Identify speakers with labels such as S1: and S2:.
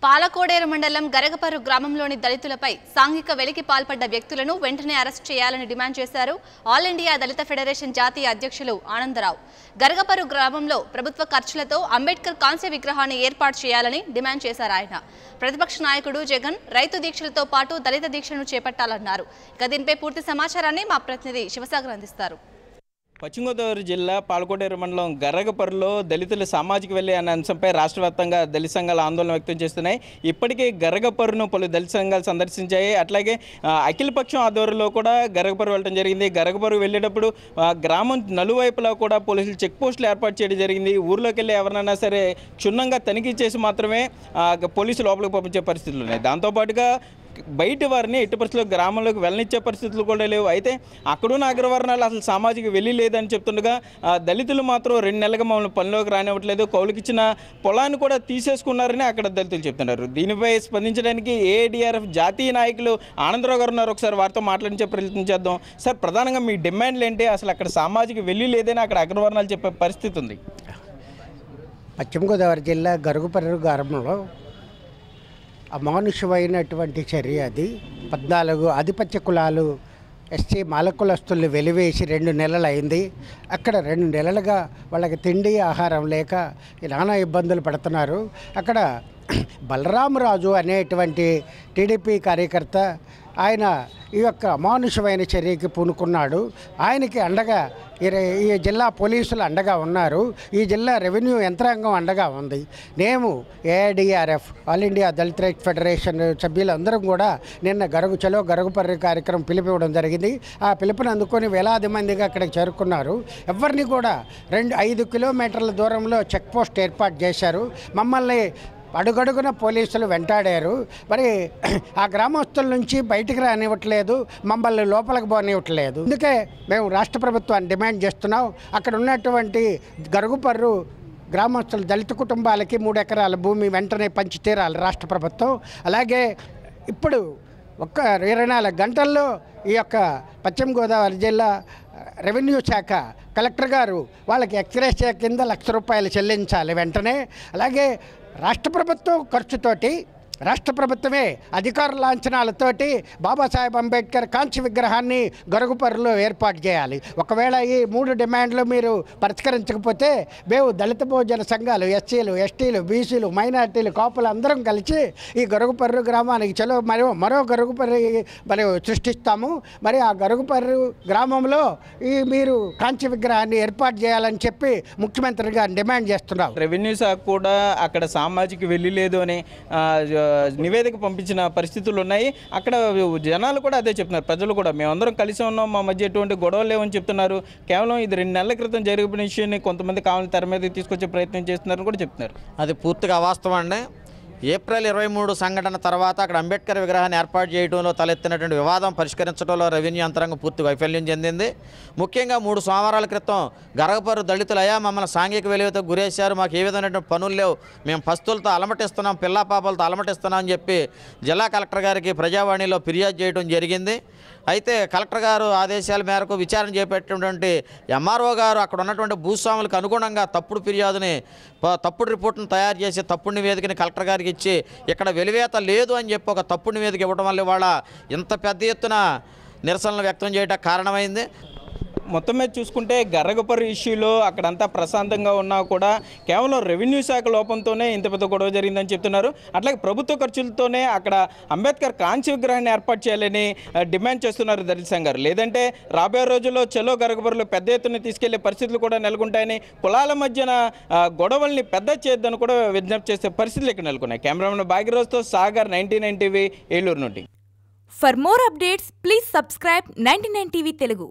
S1: పాలకోడేరు మండలం గరగపర్రు గ్రామంలోని దళితులపై సాంఘిక వెలికి పాల్పడ్డ వ్యక్తులను వెంటనే అరెస్ట్ చేయాలని డిమాండ్ చేశారు ఆల్ ఇండియా దళిత ఫెడరేషన్ జాతీయ అధ్యక్షులు ఆనందరావు. గరగపర్రు గ్రామంలో ప్రభుత్వ ఖర్చులతో అంబేద్కర్ కాంస్య విగ్రహాన్ని ఏర్పాటు చేయాలని డిమాండ్ చేశారు ఆయన. ప్రతిపక్ష నాయకుడు జగన్ రైతు దీక్షలతో పాటు దళిత దీక్షను చేపట్టాలన్నారు. ఇక దీనిపై పూర్తి సమాచారాన్ని మా ప్రతినిధి శివసాగర్ అందిస్తారు.
S2: పశ్చిమ గోదావరి జిల్లా పాలకోడేరు మండలం గరగపర్రులో దళితుల సామాజిక వెల్లి అనే అంశంపై రాష్ట్ర వ్యాప్తంగా దళిత సంఘాలు ఆందోళన వ్యక్తం చేస్తున్నాయి. ఇప్పటికే గరగపర్రును పలు దళిత సంఘాలు సందర్శించాయి. అట్లాగే అఖిలపక్షం ఆధ్వర్యంలో కూడా గరగపర్రు వెళ్ళడం జరిగింది. గరగపర్రు వెళ్ళేటప్పుడు గ్రామం నలువైపులా కూడా పోలీసులు చెక్ పోస్టులు ఏర్పాటు చేయడం జరిగింది. ఊర్లోకి వెళ్ళి ఎవరైనా సరే క్షుణ్ణంగా తనిఖీ చేసి మాత్రమే పోలీసులు లోపలికి పంపించే పరిస్థితులు ఉన్నాయి. దాంతోపాటుగా బయట వారిని ఎట్టి పరిస్థితుల్లో గ్రామంలోకి వెళ్ళనిచ్చే పరిస్థితులు కూడా లేవు. అయితే అక్కడున్న అగ్రవర్ణాలు అసలు సామాజిక వెళ్ళి లేదని చెప్తుండగా దళితులు మాత్రం 2 నెలలుగా మమ్మల్ని పనిలోకి రానివ్వట్లేదు, కౌలుకిచ్చిన పొలాన్ని కూడా తీసేసుకున్నారని అక్కడ దళితులు చెప్తున్నారు. దీనిపై స్పందించడానికి ఏఐడిఆర్ఎఫ్ జాతీయ నాయకులు ఆనందరావు గారు ఉన్నారు. ఒకసారి వారితో మాట్లాడించే ప్రయత్నం చేద్దాం. సార్, ప్రధానంగా మీ డిమాండ్లు ఏంటి? అసలు అక్కడ సామాజిక వెళ్ళి లేదని అక్కడ అగ్రవర్ణాలు చెప్పే పరిస్థితి ఉంది.
S3: పశ్చిమ గోదావరి జిల్లా గరగపర్రు గ్రామంలో అమానుషమైనటువంటి చర్య అది. 14 ఆధిపత్య కులాలు ఎస్సీ మాలకులస్తులు వెలివేసి 2 నెలలు అయింది. అక్కడ 2 నెలలుగా వాళ్ళకి తిండి ఆహారం లేక నానా ఇబ్బందులు పడుతున్నారు. అక్కడ బలరామరాజు అనేటువంటి టీడీపీ కార్యకర్త ఆయన ఈ యొక్క అమానుషమైన చర్యకి పూనుకున్నాడు. ఆయనకి అండగా ఈ జిల్లా పోలీసులు అండగా ఉన్నారు. ఈ జిల్లా రెవెన్యూ యంత్రాంగం అండగా ఉంది. మేము ఏఐడిఆర్ఎఫ్ ఆల్ ఇండియా దళిత ఫెడరేషన్ సభ్యులందరం కూడా నిన్న చలో గరగపర్రు కార్యక్రమం పిలిపివ్వడం జరిగింది. ఆ పిలుపుని అందుకొని వేలాది మందిగా అక్కడికి చేరుకున్నారు. ఎవరిని కూడా 5 కిలోమీటర్ల దూరంలో చెక్ పోస్ట్ ఏర్పాటు చేశారు. మమ్మల్ని అడుగడుగున పోలీసులు వెంటాడారు. మరి ఆ గ్రామస్తుల నుంచి బయటికి రానివ్వట్లేదు, మమ్మల్ని లోపలికి పోనివ్వట్లేదు. అందుకే మేము రాష్ట్ర ప్రభుత్వాన్ని డిమాండ్ చేస్తున్నాం. అక్కడ ఉన్నటువంటి గరగపర్రు గ్రామస్తులు దళిత కుటుంబాలకి 3 ఎకరాల భూమి వెంటనే పంచి తీరాలి రాష్ట్ర ప్రభుత్వం. అలాగే ఇప్పుడు 24 గంటల్లో ఈ యొక్క పశ్చిమ గోదావరి జిల్లా రెవెన్యూ శాఖ కలెక్టర్ గారు వాళ్ళకి ఎక్స్గ్రేషియా కింద ₹1,00,000 చెల్లించాలి వెంటనే. అలాగే రాష్ట్ర ప్రభుత్వం ఖర్చుతోటి రాష్ట్ర ప్రభుత్వమే అధికార లాంఛనాలతోటి బాబాసాహెబ్ అంబేద్కర్ కాంస్య విగ్రహాన్ని గరగపర్రులో ఏర్పాటు చేయాలి. ఒకవేళ ఈ 3 డిమాండ్లు మీరు పరిష్కరించకపోతే మేము దళిత బహుజన సంఘాలు, ఎస్సీలు, ఎస్టీలు, బీసీలు, మైనార్టీలు, కాపులు అందరం కలిసి ఈ గరగపర్రు గ్రామానికి చలో మరో గరగపర్రు మరి సృష్టిస్తాము. మరి ఆ గరగపర్రు గ్రామంలో మీరు కాంస్య విగ్రహాన్ని ఏర్పాటు చేయాలని చెప్పి ముఖ్యమంత్రి గారిని డిమాండ్ చేస్తున్నాం.
S2: రెవెన్యూ శాఖ కూడా అక్కడ సామాజిక వెళ్ళి లేదు అని నివేదిక పంపించిన పరిస్థితులు ఉన్నాయి. అక్కడ జనాలు కూడా అదే చెప్తున్నారు. ప్రజలు కూడా మేమందరం కలిసి ఉన్నాం, మా మధ్య ఎటువంటి గొడవలు లేవని చెప్తున్నారు. కేవలం ఇది 2 నెలల క్రితం జరిగిన విషయాన్ని కొంతమంది కావాలని తెర మీద తీసుకొచ్చే ప్రయత్నం చేస్తున్నారని కూడా చెప్తున్నారు.
S4: అది పూర్తిగా అవాస్తవం అండి. ఏప్రిల్ 23 సంఘటన తర్వాత అక్కడ అంబేద్కర్ విగ్రహాన్ని ఏర్పాటు చేయడంలో తలెత్తినటువంటి వివాదం పరిష్కరించడంలో రెవెన్యూ యంత్రాంగం పూర్తి వైఫల్యం చెందింది. ముఖ్యంగా 3 సోమవారాల క్రితం గరగపర్రు దళితులయ్యా మమ్మల్ని సాంఘిక వెలువతో గురేశారు, మాకు ఏ విధమైనటువంటి పనులు లేవు, మేము పస్తులతో అలమటిస్తున్నాం, పిల్లా పాపలతో అలమటిస్తున్నాం అని చెప్పి జిల్లా కలెక్టర్ గారికి ప్రజావాణిలో ఫిర్యాదు చేయడం జరిగింది. అయితే కలెక్టర్ గారు ఆదేశాల మేరకు విచారణ చేపట్టినటువంటి ఎంఆర్ఓ గారు అక్కడ ఉన్నటువంటి భూస్వాములకు అనుగుణంగా తప్పుడు రిపోర్ట్ను తయారు చేసి తప్పుడు నివేదికని కలెక్టర్ గారికి ఇచ్చి ఇక్కడ వెలివేత లేదు అని చెప్పి ఒక తప్పుడు నివేదిక ఇవ్వడం వల్ల ఇవాళ ఇంత పెద్ద ఎత్తున నిరసనలు వ్యక్తం చేయడానికి కారణమైంది.
S2: మొత్తం మీద చూసుకుంటే గరగపర్రు ఇష్యూలో అక్కడంతా ప్రశాంతంగా ఉన్నా కూడా కేవలం రెవెన్యూ శాఖ లోపంతోనే ఇంత పెద్ద గొడవ జరిగిందని చెప్తున్నారు. అట్లాగే ప్రభుత్వ ఖర్చులతోనే అక్కడ అంబేద్కర్ కాంస్య విగ్రహాన్ని ఏర్పాటు చేయాలని డిమాండ్ చేస్తున్నారు దళిత సంఘాలు. లేదంటే రాబోయే రోజుల్లో చలో గరగపర్రులో పెద్ద ఎత్తున తీసుకెళ్లే పరిస్థితులు కూడా నెలకొంటాయని, కులాల మధ్యన గొడవల్ని పెద్ద చేయొద్దని కూడా విజ్ఞప్తి చేసే పరిస్థితులు ఇక్కడ నెలకొన్నాయి. కెమెరామెన్ భాగ్యరాజ్తో సాగర్, 99 టీవీ, ఏలూరు నుండి.
S5: For more updates, please subscribe 99 TV Telugu.